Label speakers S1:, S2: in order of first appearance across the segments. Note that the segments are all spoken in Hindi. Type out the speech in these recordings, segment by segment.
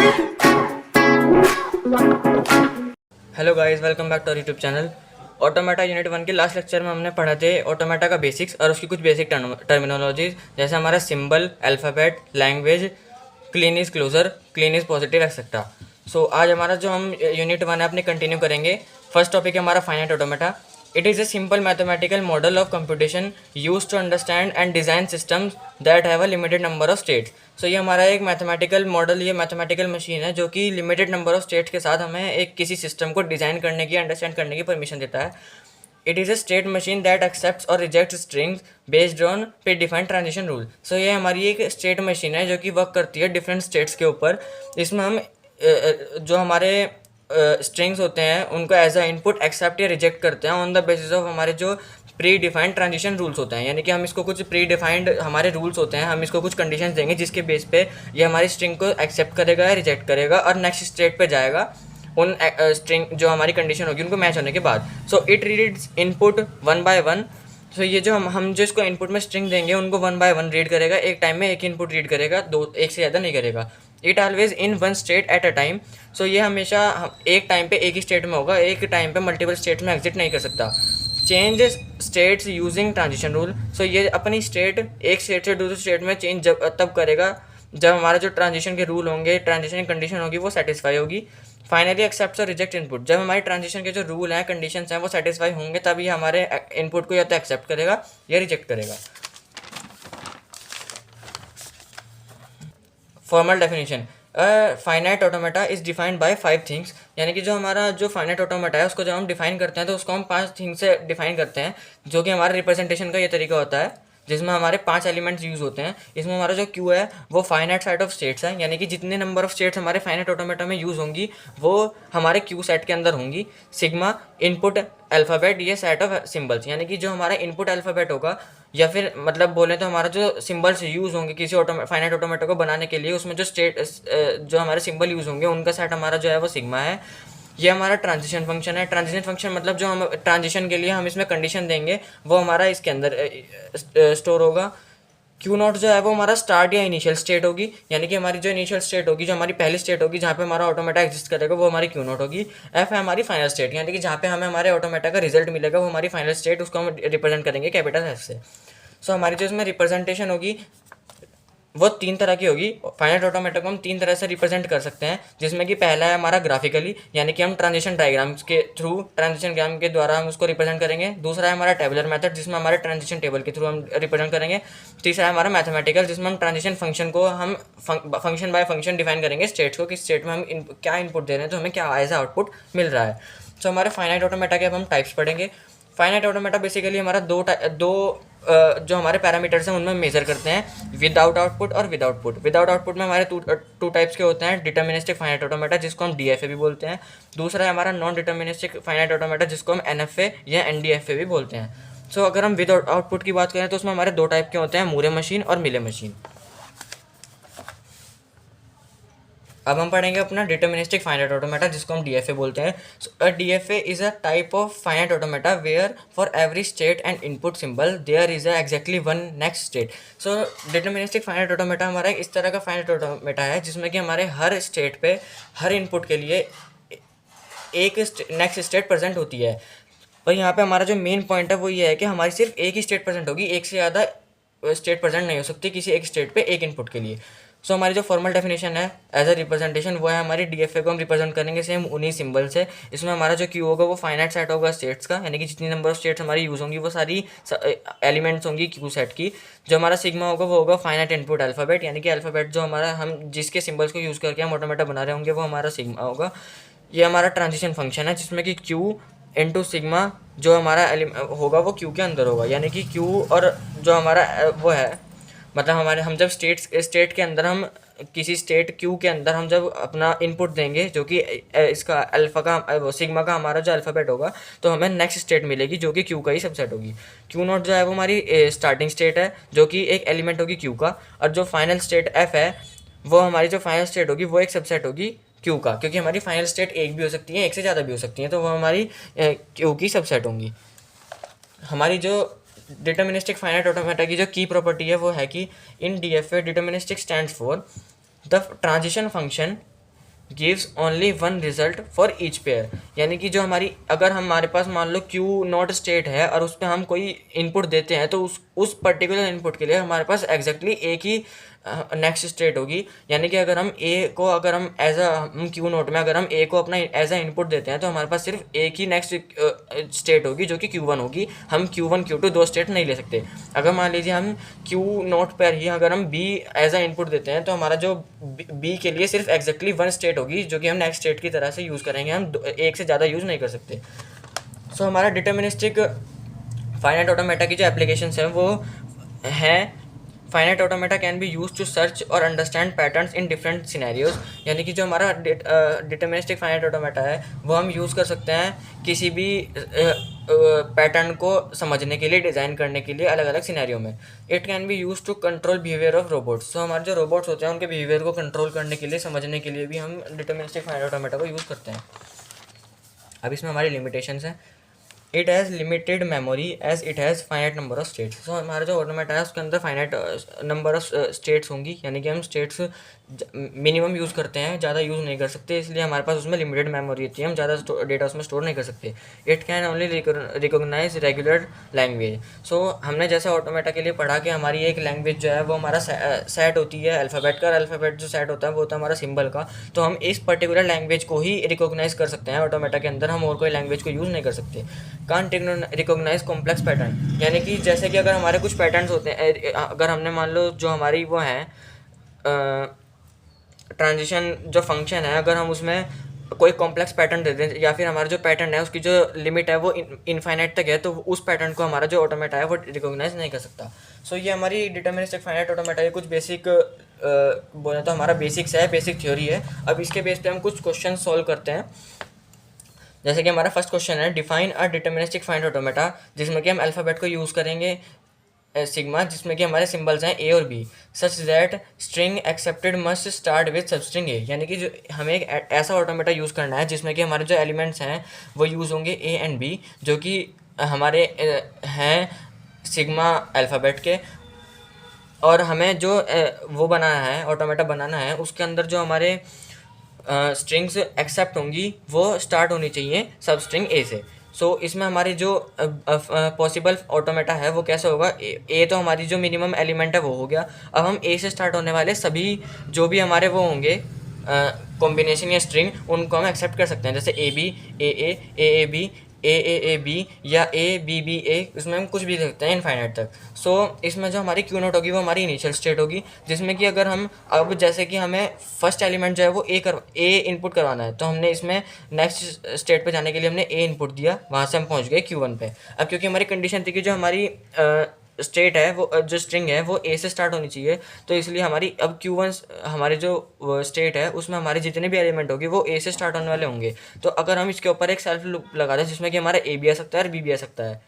S1: Hello guys, welcome back to our YouTube channel. Automata unit 1 के लास्ट लेक्चर में हमने पढ़ा थे ऑटोमेटा का बेसिक्स और उसकी कुछ बेसिक टर्मिनोलॉजीज, जैसे हमारा symbol, alphabet, language, Kleene is closure, Kleene is positive etcetera. So आज हमारा जो हम यूनिट 1 है अपने कंटिन्यू करेंगे। फर्स्ट टॉपिक है हमारा finite automata. It is a simple mathematical model of computation used to understand and design systems that have a limited number of states. So ये हमारा एक मैथमेटिकल मॉडल, ये मैथमेटिकल मशीन है जो कि लिमिटेड नंबर ऑफ स्टेट्स के साथ हमें एक किसी सिस्टम को डिज़ाइन करने की, अंडरस्टैंड करने की परमिशन देता है। It is a state machine that accepts और reject strings based on predefined transition rule. So ये हमारी एक स्टेट मशीन है जो कि वर्क करती है डिफरेंट स्टेट्स के ऊपर। इसमें हम जो हमारे स्ट्रिंग्स होते हैं उनको एज अ इनपुट एक्सेप्ट या रिजेक्ट करते हैं ऑन द बेसिस ऑफ हमारे जो प्री डिफाइंड ट्रांजिशन रूल्स होते हैं। यानी कि हम इसको कुछ प्री डिफाइंड हमारे रूल्स होते हैं, हम इसको कुछ कंडीशंस देंगे जिसके बेस पे ये हमारी स्ट्रिंग को एक्सेप्ट करेगा या रिजेक्ट करेगा और नेक्स्ट स्टेट पे जाएगा उन स्ट्रिंग जो हमारी कंडीशन होगी उनको मैच होने के बाद। So it reads input one by one. So ये जो हम जो इसको इनपुट में स्ट्रिंग देंगे उनको वन बाय वन रीड करेगा, एक टाइम में एक इनपुट रीड करेगा, दो एक से ज़्यादा नहीं करेगा। It always in one state at a time. So ये हमेशा एक टाइम पे एक ही स्टेट में होगा, एक टाइम पे मल्टीपल स्टेट में एग्जिट नहीं कर सकता। Change states using transition rule. So ये अपनी स्टेट एक स्टेट से दूसरे स्टेट में चेंज तब करेगा जब हमारा जो ट्रांजिशन के रूल होंगे, ट्रांजिशन कंडीशन होगी वो सेटिस्फाई होगी। फाइनली एक्सेप्ट और रिजेक्ट इनपुट। जब हमारे ट्रांजिशन के जो रूल हैं, कंडीशन हैं वो सेटिस्फाई होंगे तब ये हमारे इनपुट को या तो एक्सेप्ट करेगा या रिजेक्ट करेगा। Formal definition. Finite automata is defined by 5 things. यानी कि जो हमारा जो फाइनाइट ऑटोमेटा है उसको जब हम डिफाइन करते हैं तो उसको हम 5 थिंग्स से डिफाइन करते हैं, जो कि हमारे रिप्रेजेंटेशन का ये तरीका होता है जिसमें हमारे 5 एलिमेंट्स यूज़ होते हैं। इसमें हमारा जो क्यू है वो फाइनाइट सेट ऑफ स्टेट्स है, यानी कि जितने नंबर ऑफ स्टेट्स हमारे फाइनाइट ऑटोमेटा में यूज़ होंगी वो हमारे क्यू सेट के अंदर होंगी। सिग्मा इनपुट अल्फ़ाबेट, ये सेट ऑफ सिंबल्स, यानी कि जो हमारा इनपुट अल्फ़ाबेट होगा या फिर मतलब बोले तो हमारा जो सिंबल्स यूज़ होंगे किसी फाइनाइट ऑटोमेटा को बनाने के लिए, उसमें जो जो हमारे सिंबल यूज़ होंगे उनका सेट हमारा जो है वो सिग्मा है। ये हमारा ट्रांजिशन फंक्शन है। ट्रांजिशन फंक्शन मतलब जो हम ट्रांजिशन के लिए हम इसमें कंडीशन देंगे वो हमारा इसके अंदर स्टोर होगा। क्यू नॉट जो है वो हमारा स्टार्ट या इनिशियल स्टेट होगी, यानी कि हमारी जो इनिशियल स्टेट होगी, जो हमारी पहली स्टेट होगी जहाँ पे हमारा ऑटोमेटा एग्जिस्ट करेगा वो हमारी क्यू नॉट होगी। एफ है हमारी फाइनल स्टेट, यानी कि जहाँ पे हमें हमारे ऑटोमेटा का रिजल्ट मिलेगा वो हमारी फाइनल स्टेट, उसको हम रिप्रेजेंट करेंगे कैपिटल एफ से। सो हमारी जो इसमें रिप्रेजेंटेशन होगी वो 3 तरह की होगी। फाइनाइट ऑटोमेटा को हम 3 तरह से रिप्रेजेंट कर सकते हैं, जिसमें कि पहला है हमारा ग्राफिकली, यानी कि हम ट्रांजिशन डायग्राम्स के थ्रू, ट्रांजिशन डायग्राम के द्वारा हम उसको रिप्रेजेंट करेंगे। दूसरा है हमारा टेबुलर मेथड, जिसमें हमारे ट्रांजिशन टेबल के थ्रू हम रिप्रेजेंट करेंगे। तीसरा है हमारा मैथमेटिकल, जिसमें हम ट्रांजिशन फंक्शन को हम फंक्शन बाय फंक्शन डिफाइन करेंगे स्टेट्स को, किस स्टेट में हम क्या इनपुट दे रहे हैं तो हमें क्या एज आउटपुट मिल रहा है। सो हमारे फाइनाइट ऑटोमेटा के अब हम टाइप्स पढ़ेंगे। फाइनाइट ऑटोमेटा बेसिकली हमारा दो जो हमारे पैरामीटर्स हैं उनमें मेजर करते हैं, विदाउट आउटपुट और विद आउटपुट। विदाउट आउटपुट में हमारे टू टाइप्स के होते हैं, डिटर्मिनिस्टिक फाइनाइट ऑटोमेटा जिसको हम डीएफए भी बोलते हैं। दूसरा है हमारा नॉन डिटर्मिनिस्टिक फाइनाइट ऑटोमेटा जिसको हम एनएफए या एनडीएफए भी बोलते हैं। सो अगर हम विद आउटपुट की बात करें तो उसमें हमारे 2 टाइप के होते हैं, मूरे मशीन और मिले मशीन। अब हम पढ़ेंगे अपना डिटर्मिनिस्टिक फाइनाइट ऑटोमेटा जिसको हम डीएफए बोलते हैं। So a DFA is a type of finite automata where for every state and input symbol there is a exactly one next state. So deterministic finite automata हमारा इस तरह का फाइनाइट ऑटोमेटा है जिसमें कि हमारे हर स्टेट पे, हर इनपुट के लिए एक नेक्स्ट स्टेट प्रेजेंट होती है। पर यहाँ पे हमारा जो मेन पॉइंट है वो ये है कि हमारी सिर्फ एक ही स्टेट प्रेजेंट होगी, एक से ज़्यादा स्टेट प्रेजेंट नहीं हो सकती किसी एक स्टेट पे एक इनपुट के लिए। सो हमारी जो फॉर्मल डेफिनेशन है एज अ रिप्रेजेंटेशन वो है हमारी डीएफए को हम रिप्रेजेंट करेंगे सेम उन्हीं सिंबल से। इसमें हमारा जो क्यू होगा वो फाइनाइट सेट होगा स्टेट्स का, यानी कि जितनी नंबर ऑफ स्टेट्स हमारी यूज़ होंगी वो सारी एलिमेंट्स होंगी क्यू सेट की। जो हमारा सिग्मा होगा वो होगा फाइनाइट इनपुट अल्फ़ाबेट, यानी कि अल्फ़ाबेट जो हमारा हम जिसके सिंबल्स को यूज़ करके हम ऑटोमेटा बना रहे होंगे वो हमारा सिग्मा होगा। ये हमारा ट्रांजिशन फंक्शन है जिसमें कि क्यू इंटू सिग्मा जो हमारा होगा वो क्यू के अंदर होगा, यानी कि क्यू और जो हमारा वो है मतलब हमारे हम जब स्टेट के अंदर हम किसी स्टेट क्यू के अंदर हम जब अपना इनपुट देंगे जो कि इसका अल्फ़ा का सिग्मा का हमारा जो अल्फ़ाबेट होगा तो हमें नेक्स्ट स्टेट मिलेगी जो कि क्यू का ही सबसेट होगी। क्यू नॉट जो है वो हमारी स्टार्टिंग स्टेट है जो कि एक एलिमेंट होगी क्यू का, और जो फाइनल स्टेट एफ है वो हमारी जो फाइनल स्टेट होगी वो एक सबसेट होगी क्यू का, क्योंकि हमारी फाइनल स्टेट एक भी हो सकती है, एक से ज़्यादा भी हो सकती हैं, तो वो हमारी क्यू की सबसेट होंगी। हमारी जो डिटर्मिनिस्टिक फाइनाइट ऑटोमेटा की जो की प्रॉपर्टी है वो है कि in DFA deterministic stands for the transition function gives only one result for each pair. यानी कि जो हमारी अगर हमारे पास मान लो क्यू नॉट स्टेट है और उस पर हम कोई इनपुट देते हैं तो उस पर्टिकुलर इनपुट के लिए हमारे पास एग्जैक्टली एक ही नेक्स्ट स्टेट होगी। यानी कि अगर हम ए को अगर हम एज अ हम क्यू नोट में अगर हम ए को अपना एज अ इनपुट देते हैं तो हमारे पास सिर्फ एक ही नेक्स्ट स्टेट होगी जो कि Q1 होगी। हम Q1 Q2 दो स्टेट नहीं ले सकते। अगर मान लीजिए हम क्यू नोट पर ही अगर हम बी एज अ इनपुट देते हैं तो हमारा जो बी के लिए सिर्फ एग्जैक्टली वन स्टेट होगी जो कि हम नेक्स्ट स्टेट की तरह से यूज़ करेंगे। हम एक से ज़्यादा यूज़ नहीं कर सकते। सो हमारा डिटर्मिनिस्टिक फाइनाइट ऑटोमेटा की जो एप्लीकेशंस हैं वो हैं finite automata can be use to search और understand patterns in different scenarios. यानी कि जो हमारा डिटर्मिनिस्टिक फाइनाइट ऑटोमेटा है वो हम यूज़ कर सकते हैं किसी भी पैटर्न को समझने के लिए, डिज़ाइन करने के लिए अलग अलग सिनेरियो में। It can be use to control behaviour of robots. तो हमारे जो रोबोट्स होते हैं उनके बिहेवियर को कंट्रोल करने के लिए, समझने के लिए भी हम डिटर्मिनिस्टिक फाइनाइट ऑटोमेटा को यूज़ करते हैं। अब इसमें हमारी लिमिटेशंस हैं। It has limited memory as it has finite number of states. तो हमारा जो ऑटोमेटा है उसके अंदर फाइनाइट नंबर ऑफ स्टेट्स होंगी। यानी कि हम स्टेट्स मिनिमम यूज़ करते हैं, ज़्यादा यूज़ नहीं कर सकते, इसलिए हमारे पास उसमें लिमिटेड मेमोरी होती है, हम ज़्यादा डेटा उसमें स्टोर नहीं कर सकते। It can only recognize regular language. So हमने जैसे ऑटोमेटा के लिए पढ़ा कि हमारी एक लैंग्वेज जो है वो हमारा सेट होती है अल्फ़ाबेट का, अल्फ़ाबेट जो सेट होता है वो होता है हमारा सिंबल का। तो हम इस पर्टिकुलर लैंग्वेज को ही रिकोगनाइज कर सकते हैं ऑटोमेटा के अंदर, हम और कोई लैंग्वेज को यूज़ नहीं कर सकते। Can't recognise complex pattern. यानी कि जैसे कि अगर हमारे कुछ पैटर्न्स होते हैं, अगर हमने मान लो जो हमारी वो हैं ट्रांजिशन जो फंक्शन है, अगर हम उसमें कोई कॉम्प्लेक्स पैटर्न दे दें या फिर हमारा जो पैटर्न है उसकी जो लिमिट है वो इनफाइनाइट तक है, तो उस पैटर्न को हमारा जो ऑटोमेटा है वो रिकोगनाइज नहीं कर सकता। सो ये हमारी डिटर्मिनिस्टिक फाइनाइट ऑटोमेटा के कुछ बेसिक बोले तो हमारा बेसिक्स है, बेसिक थ्योरी है। अब इसके बेस पे हम कुछ क्वेश्चन सॉल्व करते हैं। जैसे कि हमारा फर्स्ट क्वेश्चन है define a deterministic finite automata, जिसमें कि हम अल्फ़ाबेट को यूज़ करेंगे सिग्मा, जिसमें कि हमारे सिंबल्स हैं ए और B, such that string accepted must start with substring A. यानी कि जो हमें एक ऐसा ऑटोमेटा यूज़ करना है जिसमें कि हमारे जो एलिमेंट्स हैं वो यूज़ होंगे ए एंड बी, जो कि हमारे हैं सिग्मा अल्फ़ाबेट के। और हमें जो वो बनाना है, ऑटोमेटा बनाना है, उसके अंदर जो हमारे स्ट्रिंग्स एक्सेप्ट होंगी वो स्टार्ट होनी चाहिए सब स्ट्रिंग ए से। सो इसमें हमारी जो पॉसिबल ऑटोमेटा है वो कैसे होगा, ए तो हमारी जो मिनिमम एलिमेंट है वो हो गया। अब हम ए से स्टार्ट होने वाले सभी जो भी हमारे वो होंगे कॉम्बिनेशन या स्ट्रिंग, उनको हम एक्सेप्ट कर सकते हैं। जैसे A B, A B, A B या ए बी ए, इसमें हम कुछ भी लिख सकते हैं इनफाइनाइट तक। सो इसमें जो हमारी क्यू नोट होगी वो हमारी इनिशियल स्टेट होगी, जिसमें कि अगर हम अब जैसे कि हमें फर्स्ट एलिमेंट जो है वो ए इनपुट करवाना है, तो हमने इसमें नेक्स्ट स्टेट पे जाने के लिए हमने ए इनपुट दिया, वहाँ से हम पहुँच गए Q1 पे। अब क्योंकि हमारी कंडीशन थी कि जो हमारी स्टेट है वो जो स्ट्रिंग है वो ए से स्टार्ट होनी चाहिए, तो इसलिए हमारी अब Q1 हमारी जो स्टेट है उसमें हमारे जितने भी एलिमेंट होंगे वो ए से स्टार्ट होने वाले होंगे। तो अगर हम इसके ऊपर एक सेल्फ लूप लगा दें जिसमें कि हमारा ए भी आ सकता है और बी भी आ सकता है,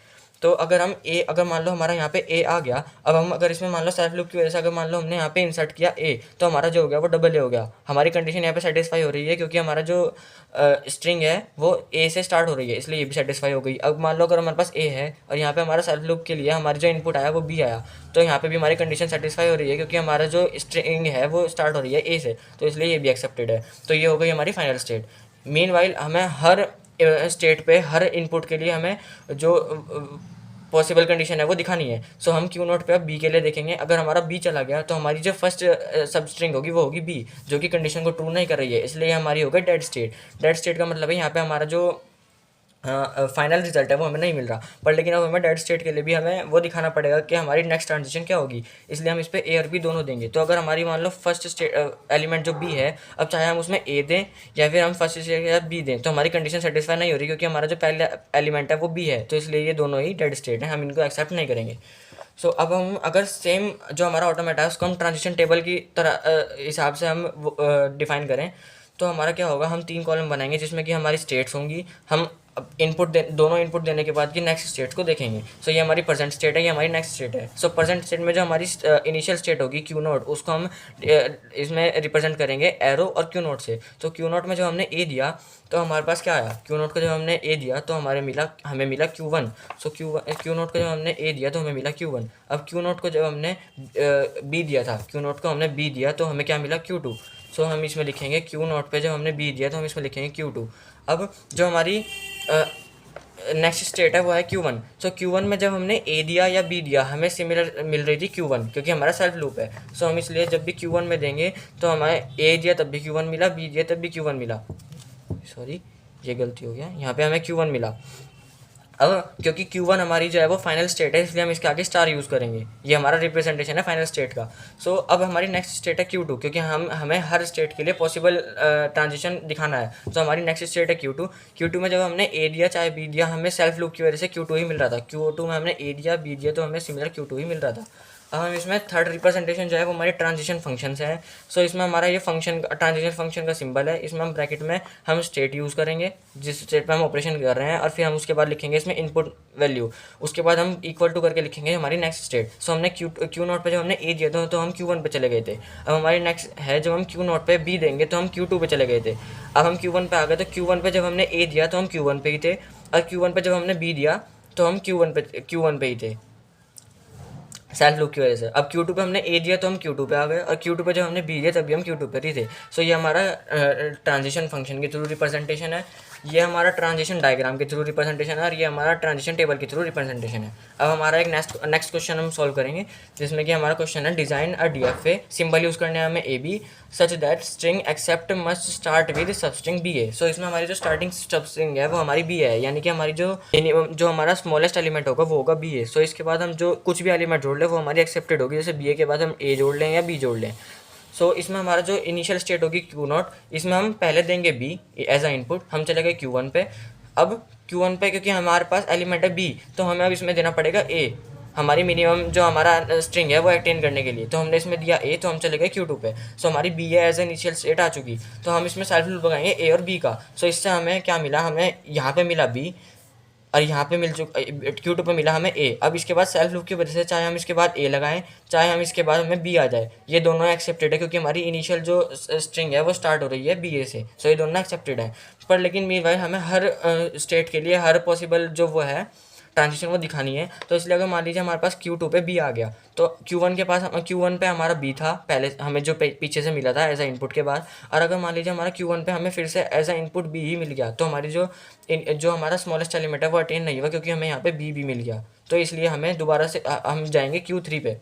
S1: तो अगर हम अगर मान लो हमारा यहाँ पे ए आ गया, अब हम अगर इसमें मान लो सेल्फ लूप की वजह से अगर मान लो हमने यहाँ पे इंसर्ट किया ए, तो हमारा जो हो गया वो डबल ए हो गया। हमारी कंडीशन यहाँ पे सेटिस्फाई हो रही है क्योंकि हमारा जो स्ट्रिंग है वो ए से स्टार्ट हो रही है, इसलिए ये भी सेटिस्फाई हो गई। अब मान लो अगर हमारे पास ए है और यहाँ पे हमारा सेल्फ लूप के लिए हमारा जो इनपुट आया वो बी आया, तो यहाँ पे भी हमारी कंडीशन सेटिस्फाई हो रही है क्योंकि हमारा जो स्ट्रिंग है वो स्टार्ट हो रही है ए से, तो इसलिए ये भी एक्सेप्टेड है। तो ये हो गई हमारी फाइनल स्टेट। मीनवाइल हमें हर स्टेट पे हर इनपुट के लिए हमें जो पॉसिबल कंडीशन है वो दिखानी है। सो हम क्यू नोट पे अब बी के लिए देखेंगे। अगर हमारा बी चला गया तो हमारी जो फर्स्ट सब स्ट्रिंग होगी वो होगी बी, जो कि कंडीशन को ट्रू नहीं कर रही है, इसलिए हमारी होगी डेड स्टेट। डेड स्टेट का मतलब है यहाँ पे हमारा जो फाइनल रिजल्ट है वो हमें नहीं मिल रहा, पर लेकिन अब हमें डेड स्टेट के लिए भी हमें वो दिखाना पड़ेगा कि हमारी नेक्स्ट ट्रांजिशन क्या होगी, इसलिए हम इस पर ए और बी दोनों देंगे। तो अगर हमारी मान लो फर्स्ट स्टेट एलिमेंट जो बी है, अब चाहे हम उसमें ए दें या फिर हम फर्स्ट स्टेट या बी दें, तो हमारी कंडीशन सेटिस्फाई नहीं हो रही क्योंकि हमारा जो पहला एलिमेंट है वो बी है, तो इसलिए ये दोनों ही डेड स्टेट हैं, हम इनको एक्सेप्ट नहीं करेंगे। सो अब हम अगर सेम जो हमारा ऑटोमेटा है उसको हम ट्रांजिशन टेबल की तरह हिसाब से हम डिफाइन करें, तो हमारा क्या होगा, हम 3 कॉलम बनाएंगे जिसमें कि हमारी स्टेट्स होंगी। हम अब दोनों इनपुट देने के बाद की नेक्स्ट स्टेट को देखेंगे। सो ये हमारी प्रेजेंट स्टेट है, ये हमारी नेक्स्ट स्टेट है। सो प्रेजेंट स्टेट में जो हमारी इनिशियल स्टेट होगी क्यू नोट, उसको हम इसमें रिप्रेजेंट करेंगे एरो और क्यू नोट से। तो क्यू नोट में जब हमने ए दिया तो हमारे पास क्या आया, क्यू नोट को जब हमने ए दिया तो हमें मिला Q1। सो क्यू नोट को जब हमने ए दिया तो हमें मिला Q1। अब क्यू नोट को जब हमने बी दिया था, क्यू नोट को हमने बी दिया तो हमें क्या मिला Q2। सो हम इसमें लिखेंगे Q0 पे जब हमने B दिया तो हम इसमें लिखेंगे Q2। अब जो हमारी नेक्स्ट स्टेट है वो है Q1। सो Q1 में जब हमने A दिया या B दिया हमें सिमिलर मिल रही थी Q1 क्योंकि हमारा सेल्फ लूप है। सो हम इसलिए जब भी Q1 में देंगे तो हमें A दिया तब भी Q1 मिला, B दिया तब भी Q1 मिला। सॉरी ये गलती हो गया, यहाँ पे हमें Q1 मिला। अब क्योंकि Q1 हमारी जो है वो फाइनल स्टेट है इसलिए हम इसके आगे स्टार यूज़ करेंगे, ये हमारा रिप्रेजेंटेशन है फाइनल स्टेट का। सो अब हमारी नेक्स्ट स्टेट है Q2 क्योंकि हमें हर स्टेट के लिए पॉसिबल ट्रांजिशन दिखाना है। तो हमारी नेक्स्ट स्टेट है Q2। Q2 में जब हमने A दिया चाहे B दिया हमें सेल्फ लूप की वजह से Q2 ही मिल रहा था। Q2 में हमने A दिया B दिया तो हमें सिमिलर Q2 ही मिल रहा था। अब हम इसमें थर्ड रिप्रेजेंटेशन जो है वो हमारे ट्रांजिशन फंक्शन से है। सो इसमें हमारा ये फंक्शन ट्रांजिशन फंक्शन का सिंबल है, इसमें हम ब्रैकेट में हम स्टेट यूज़ करेंगे जिस स्टेट पे हम ऑपरेशन कर रहे हैं, और फिर हम उसके बाद लिखेंगे इसमें इनपुट वैल्यू, उसके बाद हम इक्वल टू करके लिखेंगे हमारी नेक्स्ट स्टेट। सो हमने Q0 पे जब हमने A दिया था तो हम Q1 पे चले गए थे। अब हमारी नेक्स्ट है जब हम Q0 पे B देंगे तो हम Q2 पे चले गए थे। अब हम Q1 पे आ गए तो Q1 पे जब हमने A दिया तो हम Q1 पे ही थे, और Q1 पे जब हमने B दिया तो हम Q1 पे ही थे सेल्फ लूप की वजह से। अब Q2 पे हमने A दिया तो हम Q2 पे आ गए, और Q2 पे जब हमने B दिया तभी हम Q2 पर ही थे। सो ये हमारा ट्रांजिशन फंक्शन के थ्रू रिप्रेजेंटेशन है, ये हमारा ट्रांजिशन डायग्राम के थ्रू रिप्रेजेंटेशन है, और ये हमारा ट्रांजिशन टेबल के थ्रू रिप्रेजेंटेशन है। अब हमारा एक नेक्स्ट क्वेश्चन हम सॉल्व करेंगे जिसमें कि हमारा क्वेश्चन है design a DFA, symbol use करने हैं हमें AB such that string accept must start with substring BA। So इसमें हमारी जो स्टार्टिंग सबस्ट्रिंग है वो हमारी B है, यानी कि हमारी जो हमारा स्मॉलेस्ट एलिमेंट होगा वो होगा BA। सो इसके बाद हम जो कुछ भी एलिमेंट जोड़ ले वो हमारी एक्सेप्टेड होगी, जैसे BA के बाद हम A जोड़ लें या B जोड़ लें। सो इसमें हमारा जो इनिशियल स्टेट होगी Q0, इसमें हम पहले देंगे B एज अ इनपुट, हम चले गए Q1 पे। अब Q1 पे क्योंकि हमारे पास एलिमेंट है B तो हमें अब इसमें देना पड़ेगा A, हमारी मिनिमम जो हमारा स्ट्रिंग है वो अटेन करने के लिए। तो हमने इसमें दिया A तो हम चले गए Q2 पे। सो हमारी B है एज इनिशियल स्टेट आ चुकी, तो हम इसमें सेल्फ लूप लगाएंगे A और B का। सो इससे हमें क्या मिला, हमें यहाँ पे मिला B और यहाँ पे मिल चुका Q2 पे मिला हमें A। अब इसके बाद सेल्फ लूप की वजह से चाहे हम इसके बाद A लगाएं चाहे हम इसके बाद हमें B आ जाए, ये दोनों एक्सेप्टेड है क्योंकि हमारी इनिशियल जो स्ट्रिंग है वो स्टार्ट हो रही है BA से। सो ये दोनों एक्सेप्टेड है। पर लेकिन मीनवाइल हमें हर स्टेट के लिए हर पॉसिबल जो वो है ट्रांजिशन वो दिखानी है। तो इसलिए अगर मान लीजिए हमारे पास Q2 पे B आ गया तो Q1 के पास Q1 पे हमारा B था पहले हमें जो पीछे से मिला था एज अ इनपुट के बाद, और अगर मान लीजिए हमारा Q1 पे हमें फिर से एज अ इनपुट B ही मिल गया तो हमारी जो हमारा स्मॉलेस्ट एलिमेंट है वो अटेन नहीं हुआ क्योंकि हमें यहाँ पे B भी मिल गया। तो इसलिए हमें दोबारा से हम जाएंगे Q3 पे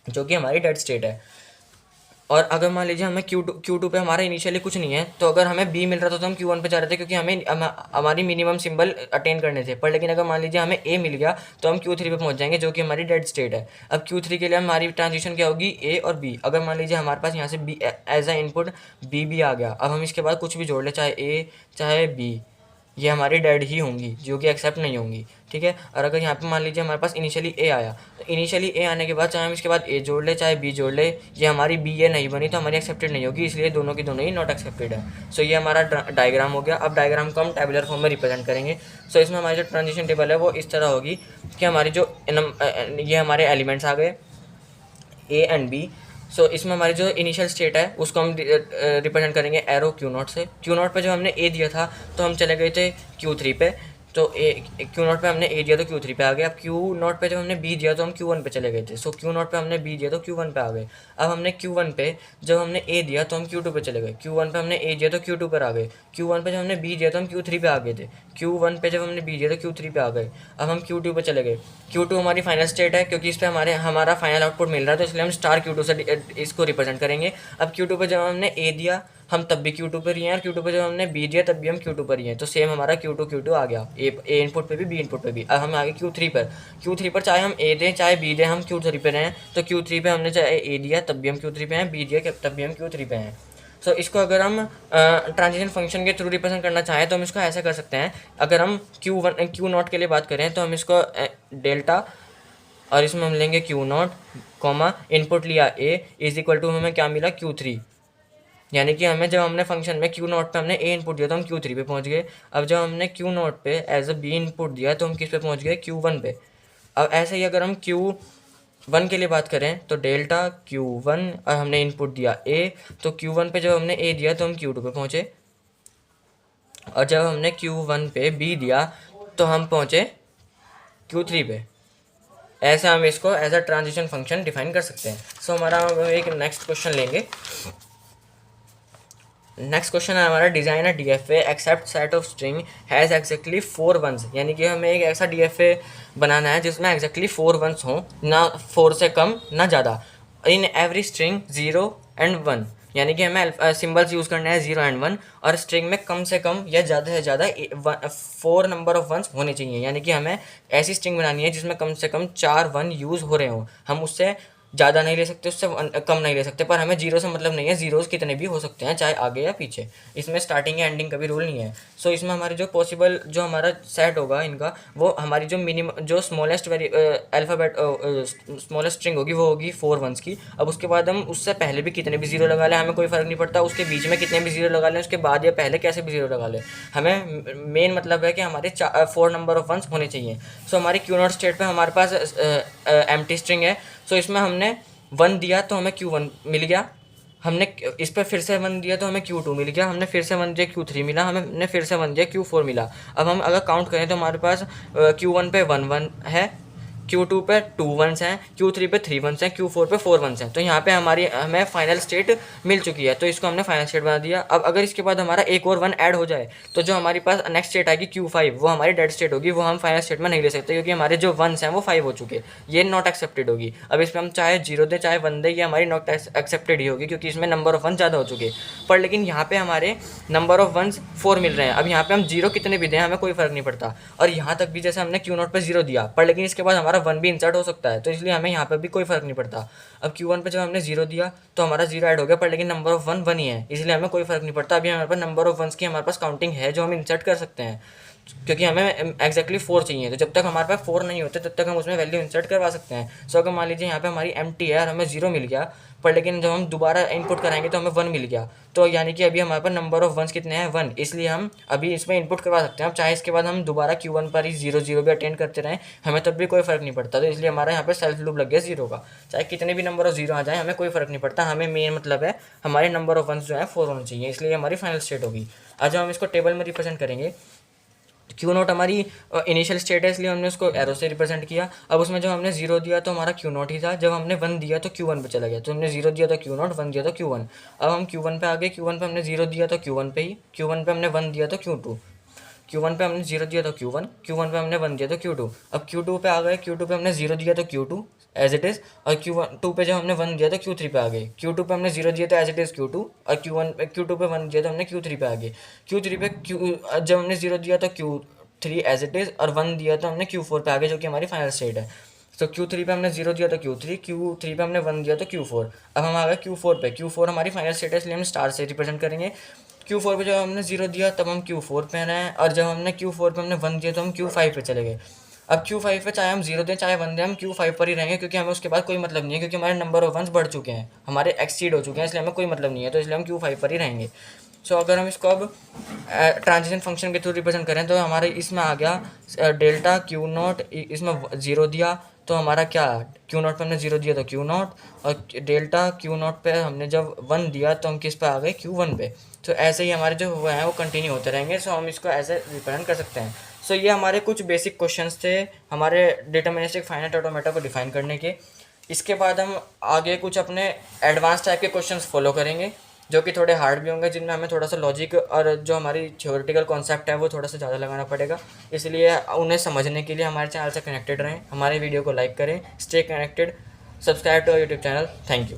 S1: जो कि हमारी डेड स्टेट है। और अगर मान लीजिए हमें Q2 पे हमारा इनिशियली कुछ नहीं है तो अगर हमें B मिल रहा था तो हम Q1 पे जा रहे थे क्योंकि हमें हमारी मिनिमम सिंबल अटेन करने थे। पर लेकिन अगर मान लीजिए हमें A मिल गया तो हम Q3 पे पहुंच जाएंगे जो कि हमारी डेड स्टेट है। अब Q3 के लिए हमारी ट्रांजिशन क्या होगी, A और B। अगर मान लीजिए हमारे पास यहाँ से B as a input B भी आ गया, अब हम इसके बाद कुछ भी जोड़ ले चाहे A चाहे B, ये हमारी डेड ही होंगी जो कि एक्सेप्ट नहीं होंगी, ठीक है। और अगर यहाँ पे मान लीजिए हमारे पास इनिशियली A आया तो इनिशियली A आने के बाद चाहे हम इसके बाद A जोड़ ले चाहे B जोड़ ले, ये हमारी BA नहीं बनी तो हमारी एक्सेप्टेड नहीं होगी, इसलिए दोनों की दोनों ही नॉट एक्सेप्टेड है। सो ये हमारा डायग्राम हो गया। अब डायग्राम को हम टेबुलर फॉर्म में रिप्रेजेंट करेंगे। सो इसमें हमारी जो ट्रांजिशन टेबल है वो इस तरह होगी कि हमारी जो ये हमारे एलिमेंट्स आ गए A एंड B। सो इसमें हमारी जो इनिशियल स्टेट है उसको हम रिप्रेजेंट करेंगे एरो Q0 से। Q0 पे जब हमने A दिया था तो हम चले गए थे Q3 पे, तो Q0 पे हमने A दिया तो Q3 पे आ गए। अब Q0 पे जब हमने B दिया तो हम Q1 पे चले गए थे। सो Q0 पे हमने B दिया तो Q1 पे आ गए। अब हमने Q1 पे जब हमने A दिया तो हम Q2 पे चले गए। Q1 पे हमने A दिया तो Q2 पर आ गए। Q1 पे जब हमने B दिया तो हम Q3 पे आ गए थे। Q1 पे जब हमने B दिया तो Q3 पे आ गए। अब हम Q2 पे चले गए। Q2 हमारी फाइनल स्टेट है क्योंकि इस पर हमारा फाइनल आउटपुट मिल रहा है तो इसलिए हम स्टार Q2 से इसको रिप्रेजेंट करेंगे। अब Q2 पे जब हमने A दिया हम तब भी Q2 पर ही हैं, और Q2 पे जब हमने B दिया तब भी हम Q2 पर ही हैं। तो सेम हमारा Q2 आ गया, A इनपुट पे भी B इनपुट पे भी। अब हम आगे Q3 पर चाहे हम A दें चाहे B दें हम Q3 पे रहें। तो Q3 पे हमने चाहे A दिया तब भी हम Q3 पे हैं, B दिया तब भी हम Q3 पे हैं। सो इसको अगर हम ट्रांजिशन फंक्शन के थ्रू रिप्रेजेंट करना चाहें तो हम इसको ऐसा कर सकते हैं। अगर हम Q0 के लिए बात करें तो हम इसको डेल्टा और इसमें हम लेंगे Q0 कॉमा इनपुट लिया A इज इक्वल टू हमें क्या मिला Q3, यानी कि हमें जब हमने फंक्शन में Q0 पे हमने A इनपुट दिया तो हम Q3 पे पहुंच गए। अब जब हमने Q0 पे एज अ B इनपुट दिया तो हम किस पे पहुंच गए, Q1 पे। अब ऐसे ही अगर हम Q1 के लिए बात करें तो डेल्टा Q1 और हमने इनपुट दिया A, तो Q1 पे जब हमने A दिया तो हम Q2 पे पहुंचे, और जब हमने Q1 पे B दिया तो हम पहुंचे Q3 पे। ऐसे हम इसको as a transition function define कर सकते हैं। सो हमारा हम एक नेक्स्ट क्वेश्चन लेंगे नेक्स्ट क्वेश्चन है हमारा, design a DFA accept set of string has exactly 4 ones, यानी कि हमें एक ऐसा डीएफए बनाना है जिसमें एक्जैक्टली 4 वंस हों, ना 4 से कम ना ज़्यादा, इन एवरी स्ट्रिंग 0 एंड 1, यानी कि हमें सिंबल्स यूज़ करना है 0 एंड 1, और स्ट्रिंग में कम से कम या ज़्यादा से ज़्यादा 4 नंबर ऑफ वंस होने चाहिए, यानी कि हमें ऐसी स्ट्रिंग बनानी है जिसमें कम से कम 4 वन यूज़ हो रहे हों। हम उससे ज़्यादा नहीं ले सकते, उससे कम नहीं ले सकते, पर हमें जीरो से मतलब नहीं है, जीरोस कितने भी हो सकते हैं, चाहे आगे या पीछे, इसमें स्टार्टिंग या एंडिंग का भी रूल नहीं है। सो इसमें हमारी जो पॉसिबल जो हमारा सेट होगा इनका, वो हमारी जो मिनिमम जो स्मॉलेस्ट अल्फ़ाबेट स्मॉलेस्ट स्ट्रिंग होगी वो होगी 4 वंस की। अब उसके बाद हम उससे पहले भी कितने भी जीरो लगा लें, हमें कोई फ़र्क नहीं पड़ता, उसके बीच में कितने भी जीरो लगा लें, उसके बाद या पहले कैसे भी जीरो लगा लें, हमें मेन मतलब है कि हमारे 4 नंबर ऑफ वंस होने चाहिए। सो हमारी क्यू नॉट स्टेट पे हमारे पास एम्प्टी स्ट्रिंग है। सो इसमें हमने 1 दिया तो हमें Q1 मिल गया, हमने इस पर फिर से 1 दिया तो हमें Q2 मिल गया, हमने फिर से 1 दिया Q3 मिला, हमने फिर से 1 दिया Q4 मिला। अब हम अगर काउंट करें तो हमारे पास Q1 पे 1 1 है, Q2 पे 2 वंस हैं, Q3 पे 3 वंस हैं, Q4 पे 4 वंस हैं। तो यहाँ पे हमें फाइनल स्टेट मिल चुकी है, तो इसको हमने फाइनल स्टेट बना दिया। अब अगर इसके बाद हमारा एक और 1 ऐड हो जाए तो जो हमारी पास नेक्स्ट स्टेट आएगी Q5, वो हमारी डेड स्टेट होगी, वो हम फाइनल स्टेट में नहीं ले सकते क्योंकि हमारे जो वंस हैं वो 5 हो चुके, ये नॉट एक्सेप्टेड होगी। अब इसमें हम चाहे 0 दें चाहे 1 दें, ये हमारी नॉट एक्सेप्टेड ही होगी क्योंकि इसमें नंबर ऑफ वन ज़्यादा हो चुके। पर लेकिन यहाँ पे हमारे नंबर ऑफ वंस 4 मिल रहे हैं। अब यहाँ पे हम 0 कितने भी दें हमें कोई फ़र्क नहीं पड़ता, और यहाँ तक भी जैसे हमने Q0 पे 0 दिया, पर लेकिन इसके बाद हमारा 1 भी इंसर्ट हो सकता है, तो इसलिए हमें यहाँ पे भी कोई फ़र्क नहीं पड़ता। अब Q1 पे जब हमने 0 दिया तो हमारा 0 ऐड हो गया, पर लेकिन नंबर ऑफ 1 ही है, इसलिए हमें कोई फ़र्क नहीं पड़ता। अभी हमारे पास नंबर ऑफ वंस की हमारे पास काउंटिंग है जो हम इंसर्ट कर सकते हैं, क्योंकि हमें एक्जैक्टली 4 चाहिए, तो जब तक हमारे पास 4 नहीं होते तब तक हम उसमें वैल्यू इंसर्ट करवा सकते हैं। सो अगर मान लीजिए यहाँ पे हमारी एम्प्टी है और हमें 0 मिल गया, पर लेकिन जब हम दोबारा इनपुट कराएंगे तो हमें 1 मिल गया, तो यानी कि अभी हमारे पास नंबर ऑफ वंस कितने हैं 1, इसलिए हम अभी इसमें इनपुट करवा सकते हैं। अब चाहे इसके बाद हम दोबारा Q1 पर ही 0 0 भी अटेंड करते रहें, हमें तब भी कोई फ़र्क नहीं पड़ता, तो इसलिए हमारा यहाँ पे सेल्फ लूप लग गया 0 का। चाहे कितने भी नंबर ऑफ 0 आ जाए हमें कोई फ़र्क नहीं पड़ता, हमें मेन मतलब है हमारे नंबर ऑफ वंस जो है 4 होने चाहिए, इसलिए हमारी फाइनल स्टेट होगी। आज जब हम इसको टेबल में रिप्रेजेंट करेंगे, क्यू नोट हमारी इनिशियल स्टेट है इसलिए हमने उसको एरो से रिप्रेजेंट किया। अब उसमें जब हमने 0 दिया तो हमारा क्यू नोट ही था, जब हमने 1 दिया तो Q1 पे चला गया, तो हमने 0 दिया तो क्यू नोट, 1 दिया तो Q1। अब हम Q1 पे आ गए, Q1 पे हमने 0 दिया तो Q1 पे ही, Q1 पे हमने 1 दिया तो Q2, Q1 पे हमने 0 दिया तो Q1, Q1 पे हमने 1 दिया तो Q2। अब Q2 पे आ गए, Q2 पे हमने 0 दिया तो Q2 एज इट इज़, और Q2 पे जब हमने 1 दिया तो Q3 पे आ गए, Q2 पे हमने 0 दिया तो एज इट इज़ Q2, और Q2 पे 1 दिया तो हमने Q3 पे आ गए, Q3 पे जब हमने 0 दिया तो Q3 एज इट इज़, और 1 दिया तो हमने Q4 पे आ गए जो कि हमारी फाइनल स्टेट है। तो Q3 पे हमने 0 दिया तो Q3 पे हमने 1 दिया तो Q4। अब हम आ गए Q4 पे, Q4 हमारी फाइनल स्टेट है इसलिए हम स्टार से रिप्रेजेंट करेंगे। Q4 पे जब हमने 0 दिया तब हम Q4 पे हैं, और जब हमने Q4 पे हमने 1 दिया तो हम Q5 पे चले गए। अब Q5 पे चाहे हम 0 दें चाहे 1 दें, हम Q5 पर ही रहेंगे क्योंकि हमें उसके बाद कोई मतलब नहीं है, क्योंकि हमारे नंबर ऑफ वंस बढ़ चुके हैं, हमारे एक्सीड हो चुके हैं, इसलिए हमें कोई मतलब नहीं है, तो इसलिए हम Q5 पर ही रहेंगे। सो अगर हम इसको अब ट्रांजिशन फंक्शन के थ्रू रिप्रेजेंट करें तो हमारे इसमें आ गया डेल्टा Q नॉट, इसमें 0 दिया तो हमारा क्या, Q नॉट पे हमने 0 दिया तो Q नॉट, और डेल्टा Q नॉट पे हमने जब 1 दिया तो हम किस पे आ गए Q1 पे। तो ऐसे ही हमारे जो हुए हैं वो कंटिन्यू होते रहेंगे। सो हम इसको ऐसे रिप्रेजेंट कर सकते हैं। सो ये हमारे कुछ बेसिक क्वेश्चंस थे हमारे डिटर्मिनिस्टिक फाइनाइट ऑटोमेटा को डिफाइन करने के। इसके बाद हम आगे कुछ अपने एडवांस टाइप के क्वेश्चंस फॉलो करेंगे जो कि थोड़े हार्ड भी होंगे, जिनमें हमें थोड़ा सा लॉजिक और जो हमारी थ्योरेटिकल कॉन्सेप्ट है वो थोड़ा सा ज़्यादा लगाना पड़ेगा। इसलिए उन्हें समझने के लिए हमारे चैनल से कनेक्टेड रहें, हमारे वीडियो को लाइक करें, stay connected, subscribe to our YouTube channel. Thank you.